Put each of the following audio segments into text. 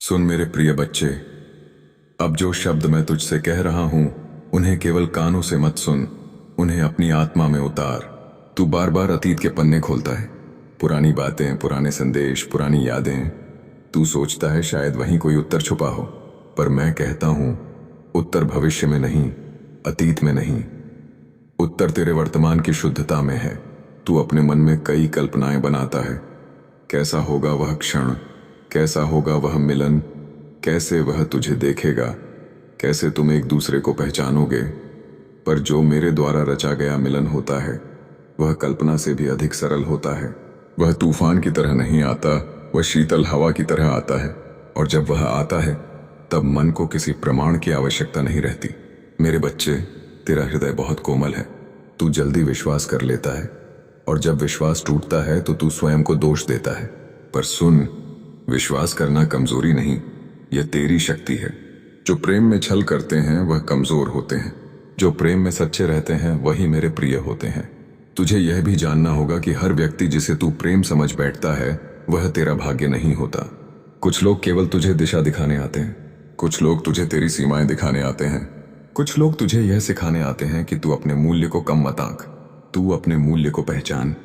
सुन मेरे प्रिय बच्चे, अब जो शब्द मैं तुझसे कह रहा हूं उन्हें केवल कानों से मत सुन, उन्हें अपनी आत्मा में उतार। तू बार बार अतीत के पन्ने खोलता है, पुरानी बातें, पुराने संदेश, पुरानी यादें। तू सोचता है शायद वहीं कोई उत्तर छुपा हो, पर मैं कहता हूं उत्तर भविष्य में नहीं, अतीत में नहीं, उत्तर तेरे वर्तमान की शुद्धता में है। तू अपने मन में कई कल्पनाएं बनाता है, कैसा होगा वह क्षण, कैसा होगा वह मिलन, कैसे वह तुझे देखेगा, कैसे तुम एक दूसरे को पहचानोगे। पर जो मेरे द्वारा रचा गया मिलन होता है वह कल्पना से भी अधिक सरल होता है। वह तूफान की तरह नहीं आता, वह शीतल हवा की तरह आता है, और जब वह आता है तब मन को किसी प्रमाण की आवश्यकता नहीं रहती। मेरे बच्चे, तेरा हृदय बहुत कोमल है, तू जल्दी विश्वास कर लेता है, और जब विश्वास टूटता है तो तू स्वयं को दोष देता है। पर सुन, विश्वास करना कमजोरी नहीं, यह तेरी शक्ति है। जो प्रेम में छल करते हैं वह कमजोर होते हैं, जो प्रेम में सच्चे रहते हैं वही मेरे प्रिय होते हैं। तुझे यह भी जानना होगा कि हर व्यक्ति जिसे तू प्रेम समझ बैठता है वह तेरा भाग्य नहीं होता। कुछ लोग केवल तुझे दिशा दिखाने आते हैं, कुछ लोग तुझे तेरी सीमाएं दिखाने आते हैं, कुछ लोग तुझे यह सिखाने आते हैं कि तू अपने मूल्य को कम मत आंक, तू अपने मूल्य को पहचान।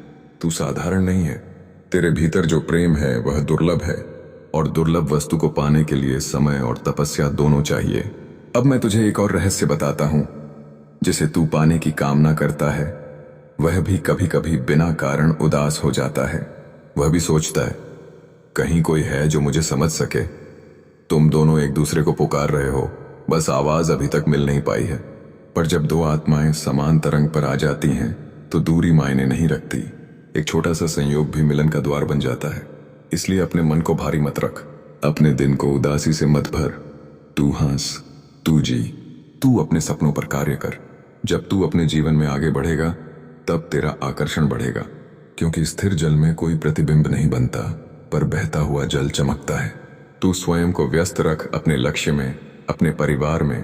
तू साधारण नहीं है, तेरे भीतर जो प्रेम है वह दुर्लभ है, और दुर्लभ वस्तु को पाने के लिए समय और तपस्या दोनों चाहिए। अब मैं तुझे एक और रहस्य बताता हूं, जिसे तू पाने की कामना करता है वह भी कभी कभी बिना कारण उदास हो जाता है। वह भी सोचता है कहीं कोई है जो मुझे समझ सके। तुम दोनों एक दूसरे को पुकार रहे हो, बस आवाज अभी तक मिल नहीं पाई है। पर जब दो आत्माएं समान तरंग पर आ जाती हैं तो दूरी मायने नहीं रखती, एक छोटा सा संयोग भी मिलन का द्वार बन जाता है। इसलिए अपने मन को भारी मत रख, अपने दिन को उदासी से मत भर। तू हंस, तू जी, तू अपने सपनों पर कार्य कर। जब तू अपने जीवन में आगे बढ़ेगा तब तेरा आकर्षण बढ़ेगा, क्योंकि स्थिर जल में कोई प्रतिबिंब नहीं बनता, पर बहता हुआ जल चमकता है। तू स्वयं को व्यस्त रख अपने लक्ष्य में, अपने परिवार में,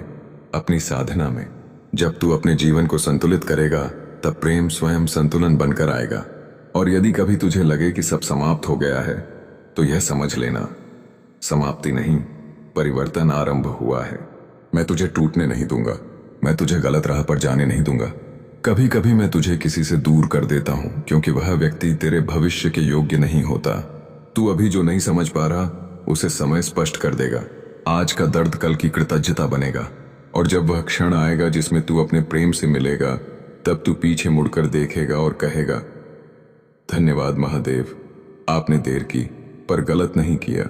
अपनी साधना में। जब तू अपने जीवन को संतुलित करेगा तब प्रेम स्वयं संतुलन बनकर आएगा। और यदि कभी तुझे लगे कि सब समाप्त हो गया है तो यह समझ लेना, समाप्ति नहीं, परिवर्तन आरंभ हुआ है। मैं तुझे टूटने नहीं दूंगा, मैं तुझे गलत राह पर जाने नहीं दूंगा। कभी कभी मैं तुझे किसी से दूर कर देता हूं, क्योंकि वह व्यक्ति तेरे भविष्य के योग्य नहीं होता। तू अभी जो नहीं समझ पा रहा उसे समय स्पष्ट कर देगा। आज का दर्द कल की कृतज्ञता बनेगा, और जब वह क्षण आएगा जिसमें तू अपने प्रेम से मिलेगा तब तू पीछे मुड़कर देखेगा और कहेगा, धन्यवाद महादेव, आपने देर की पर गलत नहीं किया।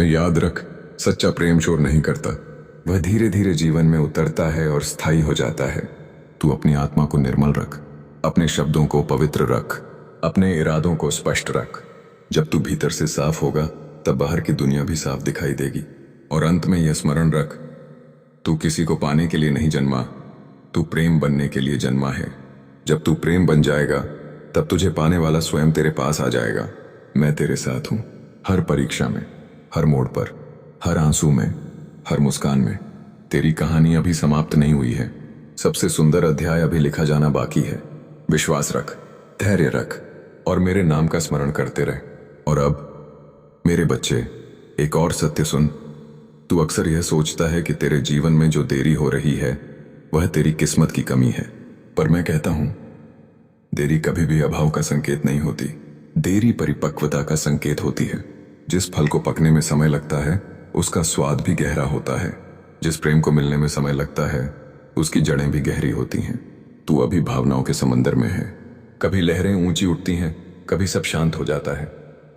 याद रख, सच्चा प्रेम शोर नहीं करता, वह धीरे धीरे जीवन में उतरता है और स्थायी हो जाता है। तू अपनी आत्मा को निर्मल रख, अपने शब्दों को पवित्र रख, अपने इरादों को स्पष्ट रख। जब तू भीतर से साफ होगा तब बाहर की दुनिया भी साफ दिखाई देगी। और अंत में यह स्मरण रख, तू किसी को पाने के लिए नहीं जन्मा, तू प्रेम बनने के लिए जन्मा है। जब तू प्रेम बन जाएगा तब तुझे पाने वाला स्वयं तेरे पास आ जाएगा। मैं तेरे साथ हूं, हर परीक्षा में, हर मोड़ पर, हर आंसू में, हर मुस्कान में। तेरी कहानी अभी समाप्त नहीं हुई है, सबसे सुंदर अध्याय अभी लिखा जाना बाकी है। विश्वास रख, धैर्य रख, और मेरे नाम का स्मरण करते रह। और अब मेरे बच्चे, एक और सत्य सुन। तू अक्सर यह सोचता है कि तेरे जीवन में जो देरी हो रही है वह तेरी किस्मत की कमी है, पर मैं कहता हूं देरी कभी भी अभाव का संकेत नहीं होती, देरी परिपक्वता का संकेत होती है। जिस फल को पकने में समय लगता है उसका स्वाद भी गहरा होता है, जिस प्रेम को मिलने में समय लगता है उसकी जड़ें भी गहरी होती हैं। तू अभी भावनाओं के समंदर में है, कभी लहरें ऊंची उठती हैं, कभी सब शांत हो जाता है,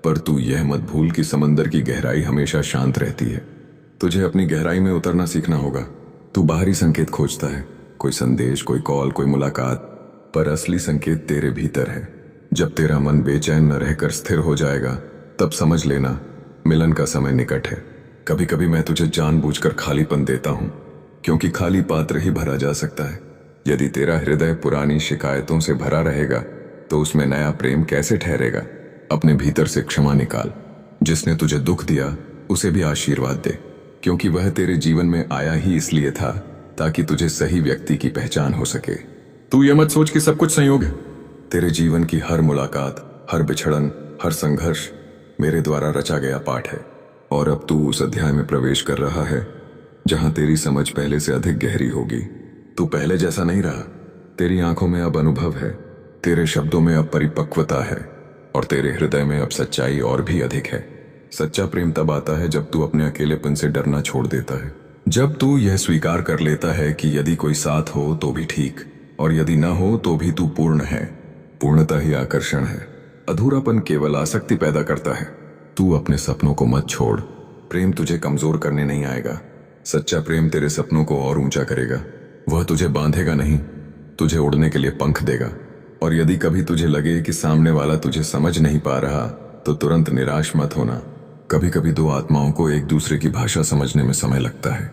पर तू यह मत भूल कि समंदर की गहराई हमेशा शांत रहती है। तुझे अपनी गहराई में उतरना सीखना होगा। तू बाहरी संकेत खोजता है, कोई संदेश, कोई कॉल, कोई मुलाकात, पर असली संकेत तेरे भीतर है। जब तेरा मन बेचैन न रहकर स्थिर हो जाएगा तब समझ लेना मिलन का समय निकट है। कभी कभी मैं तुझे जानबूझकर खालीपन देता हूं, क्योंकि खाली पात्र ही भरा जा सकता है। यदि तेरा हृदय पुरानी शिकायतों से भरा रहेगा तो उसमें नया प्रेम कैसे ठहरेगा। अपने भीतर से क्षमा निकाल, जिसने तुझे दुख दिया उसे भी आशीर्वाद दे, क्योंकि वह तेरे जीवन में आया ही इसलिए था ताकि तुझे सही व्यक्ति की पहचान हो सके। तू यह मत सोच कि सब कुछ संयोग है। तेरे जीवन की हर मुलाकात, हर बिछड़न, हर संघर्ष मेरे द्वारा रचा गया पाठ है, और अब तू उस अध्याय में प्रवेश कर रहा है जहां तेरी समझ पहले से अधिक गहरी होगी। तू पहले जैसा नहीं रहा। तेरी आंखों में अब अनुभव है, तेरे शब्दों में अब परिपक्वता है और तेरे हृदय में अब सच्चाई और भी अधिक है। सच्चा प्रेम तब आता है जब तू अपने अकेलेपन से डरना छोड़ देता है, जब तू यह स्वीकार कर लेता है कि यदि कोई साथ हो तो भी ठीक, और यदि ना हो तो भी तू पूर्ण है। पूर्णता ही आकर्षण है, अधूरापन केवल आसक्ति पैदा करता है। तू अपने सपनों को मत छोड़, प्रेम तुझे कमजोर करने नहीं आएगा। सच्चा प्रेम तेरे सपनों को और ऊंचा करेगा। वह तुझे बांधेगा नहीं, तुझे उड़ने के लिए पंख देगा। और यदि कभी तुझे लगे कि सामने वाला तुझे समझ नहीं पा रहा तो तुरंत निराश मत होना। कभी कभी दो आत्माओं को एक दूसरे की भाषा समझने में समय लगता है,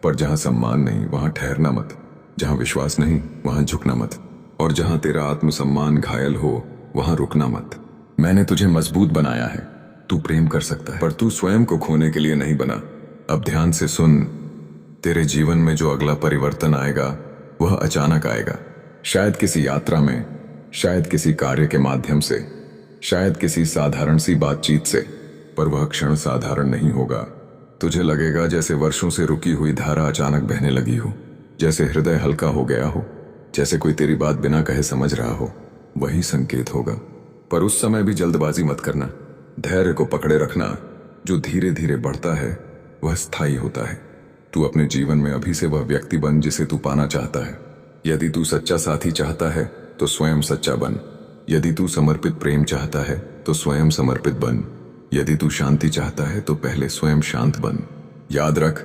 पर जहां सम्मान नहीं वहां ठहरना मत, जहां विश्वास नहीं वहां झुकना मत, और जहां तेरा आत्मसम्मान घायल हो वहां रुकना मत। मैंने तुझे मजबूत बनाया है, तू प्रेम कर सकता है, पर तू स्वयं को खोने के लिए नहीं बना। अब ध्यान से सुन, तेरे जीवन में जो अगला परिवर्तन आएगा वह अचानक आएगा। शायद किसी यात्रा में, शायद किसी कार्य के माध्यम से, शायद किसी साधारण सी बातचीत से, पर वह क्षण साधारण नहीं होगा। तुझे लगेगा जैसे वर्षों से रुकी हुई धारा अचानक बहने लगी हो, जैसे हृदय हल्का हो गया हो, जैसे कोई तेरी बात बिना कहे समझ रहा हो। वही संकेत होगा, पर उस समय भी जल्दबाजी मत करना। धैर्य को पकड़े रखना। जो धीरे धीरे बढ़ता है वह स्थायी होता है। तू अपने जीवन में अभी से वह व्यक्ति बन जिसे तू पाना चाहता है। यदि तू सच्चा साथी चाहता है तो स्वयं सच्चा बन। यदि तू समर्पित प्रेम चाहता है तो स्वयं समर्पित बन। यदि तू शांति चाहता है तो पहले स्वयं शांत बन। याद रख,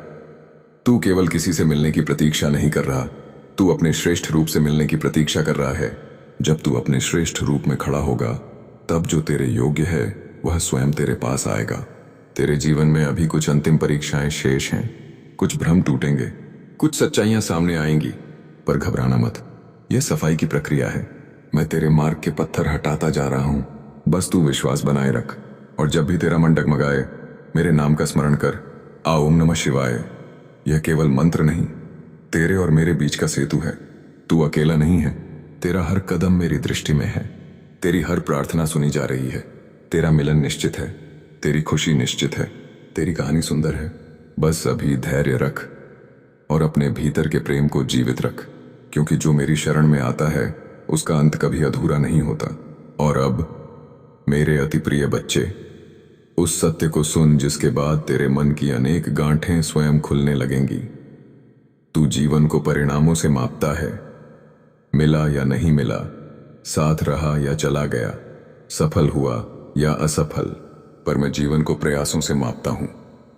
तू केवल किसी से मिलने की प्रतीक्षा नहीं कर रहा, तू अपने श्रेष्ठ रूप से मिलने की प्रतीक्षा कर रहा है। जब तू अपने श्रेष्ठ रूप में खड़ा होगा तब जो तेरे योग्य है वह स्वयं तेरे पास आएगा। तेरे जीवन में अभी कुछ अंतिम परीक्षाएं शेष हैं, कुछ भ्रम टूटेंगे, कुछ सच्चाइयां सामने आएंगी, पर घबराना मत। यह सफाई की प्रक्रिया है। मैं तेरे मार्ग के पत्थर हटाता जा रहा हूं, बस तू विश्वास बनाए रख। और जब भी तेरा मन डगमगाए मेरे नाम का स्मरण कर, आ ओम नमः शिवाय। यह केवल मंत्र नहीं, तेरे और मेरे बीच का सेतु है। तू अकेला नहीं है, तेरा हर कदम मेरी दृष्टि में है। तेरी हर प्रार्थना सुनी जा रही है। तेरा मिलन निश्चित है, तेरी खुशी निश्चित है, तेरी कहानी सुंदर है। बस अभी धैर्य रख और अपने भीतर के प्रेम को जीवित रख, क्योंकि जो मेरी शरण में आता है उसका अंत कभी अधूरा नहीं होता। और अब मेरे अति प्रिय बच्चे, उस सत्य को सुन जिसके बाद तेरे मन की अनेक गांठें स्वयं खुलने लगेंगी। तू जीवन को परिणामों से मापता है, मिला या नहीं मिला, साथ रहा या चला गया, सफल हुआ या असफल, पर मैं जीवन को प्रयासों से मापता हूं।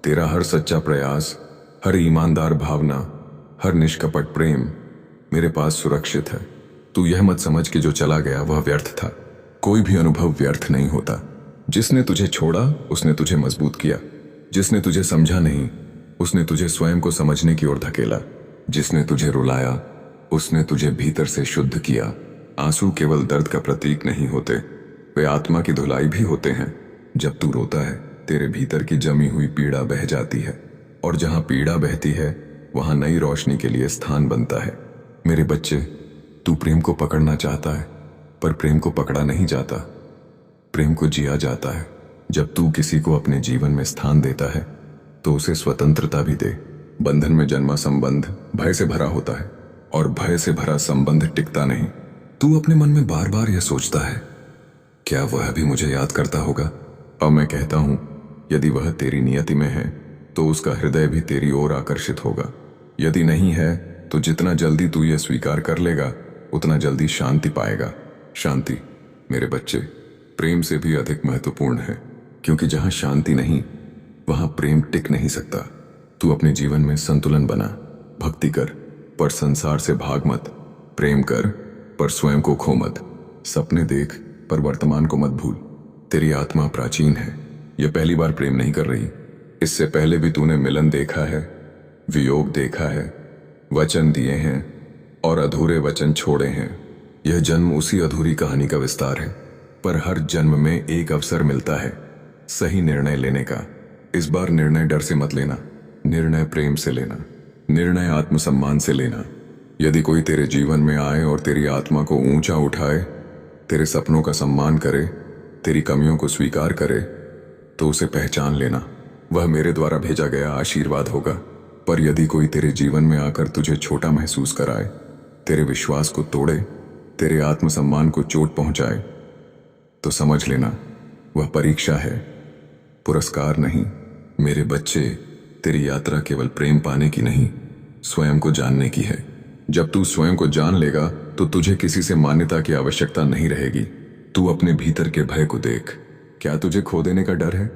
तेरा हर सच्चा प्रयास, हर ईमानदार भावना, हर निष्कपट प्रेम मेरे पास सुरक्षित है। तू यह मत समझ कि जो चला गया वह व्यर्थ था। कोई भी अनुभव व्यर्थ नहीं होता। जिसने तुझे छोड़ा उसने तुझे मजबूत किया। जिसने तुझे समझा नहीं उसने तुझे स्वयं को समझने की ओर धकेला। जिसने तुझे रुलाया उसने तुझे भीतर से शुद्ध किया। आंसू केवल दर्द का प्रतीक नहीं होते, वे आत्मा की धुलाई भी होते हैं। जब तू रोता है तेरे भीतर की जमी हुई पीड़ा बह जाती है, और जहां पीड़ा बहती है वहां नई रोशनी के लिए स्थान बनता है। मेरे बच्चे, तू प्रेम को पकड़ना चाहता है, पर प्रेम को पकड़ा नहीं जाता, प्रेम को जिया जाता है। जब तू किसी को अपने जीवन में स्थान देता है तो उसे स्वतंत्रता भी दे। बंधन में जन्मा संबंध भय से भरा होता है, और भय से भरा संबंध टिकता नहीं। तू अपने मन में बार बार यह सोचता है, क्या वह भी मुझे याद करता होगा? अब मैं कहता हूं, यदि वह तेरी नियति में है तो उसका हृदय भी तेरी ओर आकर्षित होगा। यदि नहीं है तो जितना जल्दी तू यह स्वीकार कर लेगा उतना जल्दी शांति पाएगा। शांति, मेरे बच्चे, प्रेम से भी अधिक महत्वपूर्ण है, क्योंकि जहां शांति नहीं वहां प्रेम टिक नहीं सकता। तू अपने जीवन में संतुलन बना। भक्ति कर पर संसार से भाग मत। प्रेम कर पर स्वयं को खो मत। सपने देख पर वर्तमान को मत भूल। तेरी आत्मा प्राचीन है, यह पहली बार प्रेम नहीं कर रही। इससे पहले भी तूने मिलन देखा है, वियोग देखा है, वचन दिए हैं और अधूरे वचन छोड़े हैं। यह जन्म उसी अधूरी कहानी का विस्तार है, पर हर जन्म में एक अवसर मिलता है सही निर्णय लेने का। इस बार निर्णय डर से मत लेना, निर्णय प्रेम से लेना, निर्णय आत्मसम्मान से लेना। यदि कोई तेरे जीवन में आए और तेरी आत्मा को ऊंचा उठाए, तेरे सपनों का सम्मान करे, तेरी कमियों को स्वीकार करे, तो उसे पहचान लेना। वह मेरे द्वारा भेजा गया आशीर्वाद होगा। पर यदि कोई तेरे जीवन में आकर तुझे छोटा महसूस कराए, तेरे विश्वास को तोड़े, तेरे आत्मसम्मान को चोट पहुंचाए, तो समझ लेना वह परीक्षा है, पुरस्कार नहीं। मेरे बच्चे, तेरी यात्रा केवल प्रेम पाने की नहीं, स्वयं को जानने की है। जब तू स्वयं को जान लेगा तो तुझे किसी से मान्यता की आवश्यकता नहीं रहेगी। तू अपने भीतर के भय को देख। क्या तुझे खो देने का डर है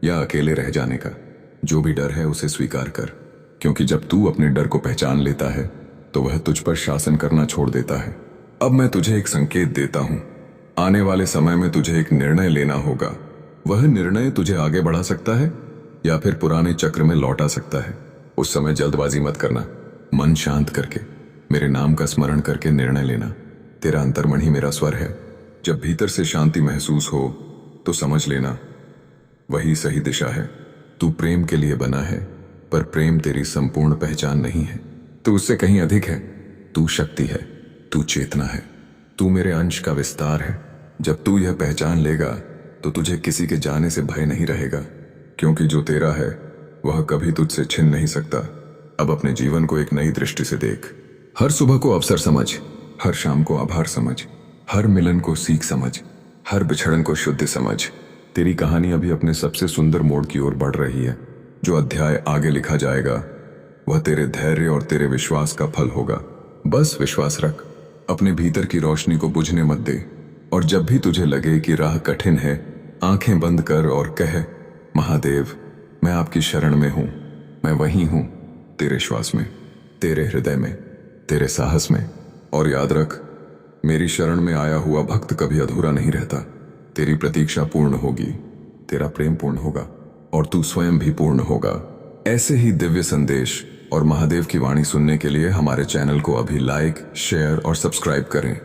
या अकेले रह जाने का? जो भी डर है उसे स्वीकार कर, क्योंकि जब तू अपने डर को पहचान लेता है तो वह तुझ पर शासन करना छोड़ देता है। अब मैं तुझे एक संकेत देता हूं। आने वाले समय में तुझे एक निर्णय लेना होगा। वह निर्णय तुझे आगे बढ़ा सकता है या फिर पुराने चक्र में लौटा सकता है। उस समय जल्दबाजी मत करना। मन शांत करके, मेरे नाम का स्मरण करके निर्णय लेना। तेरा अंतर्मन ही मेरा स्वर है। जब भीतर से शांति महसूस हो तो समझ लेना वही सही दिशा है। तू प्रेम के लिए बना है, पर प्रेम तेरी संपूर्ण पहचान नहीं है। तू उससे कहीं अधिक है। तू शक्ति है, तू चेतना है, तू मेरे अंश का विस्तार है। जब तू यह पहचान लेगा तो तुझे किसी के जाने से भय नहीं रहेगा, क्योंकि जो तेरा है वह कभी तुझसे छिन नहीं सकता। अब अपने जीवन को एक नई दृष्टि से देख। हर सुबह को अवसर समझ, हर शाम को आभार समझ, हर मिलन को सीख समझ, हर बिछड़न को शुद्ध समझ। तेरी कहानी अभी अपने सबसे सुंदर मोड़ की ओर बढ़ रही है। जो अध्याय आगे लिखा जाएगा वह तेरे धैर्य और तेरे विश्वास का फल होगा। बस विश्वास रख, अपने भीतर की रोशनी को बुझने मत दे। और जब भी तुझे लगे कि राह कठिन है, आंखें बंद कर और कह, महादेव, मैं आपकी शरण में हूं। मैं वहीं हूं, तेरे श्वास में, तेरे हृदय में, तेरे साहस में। और याद रख, मेरी शरण में आया हुआ भक्त कभी अधूरा नहीं रहता। तेरी प्रतीक्षा पूर्ण होगी, तेरा प्रेम पूर्ण होगा और तू स्वयं भी पूर्ण होगा। ऐसे ही दिव्य संदेश और महादेव की वाणी सुनने के लिए हमारे चैनल को अभी लाइक, शेयर और सब्सक्राइब करें।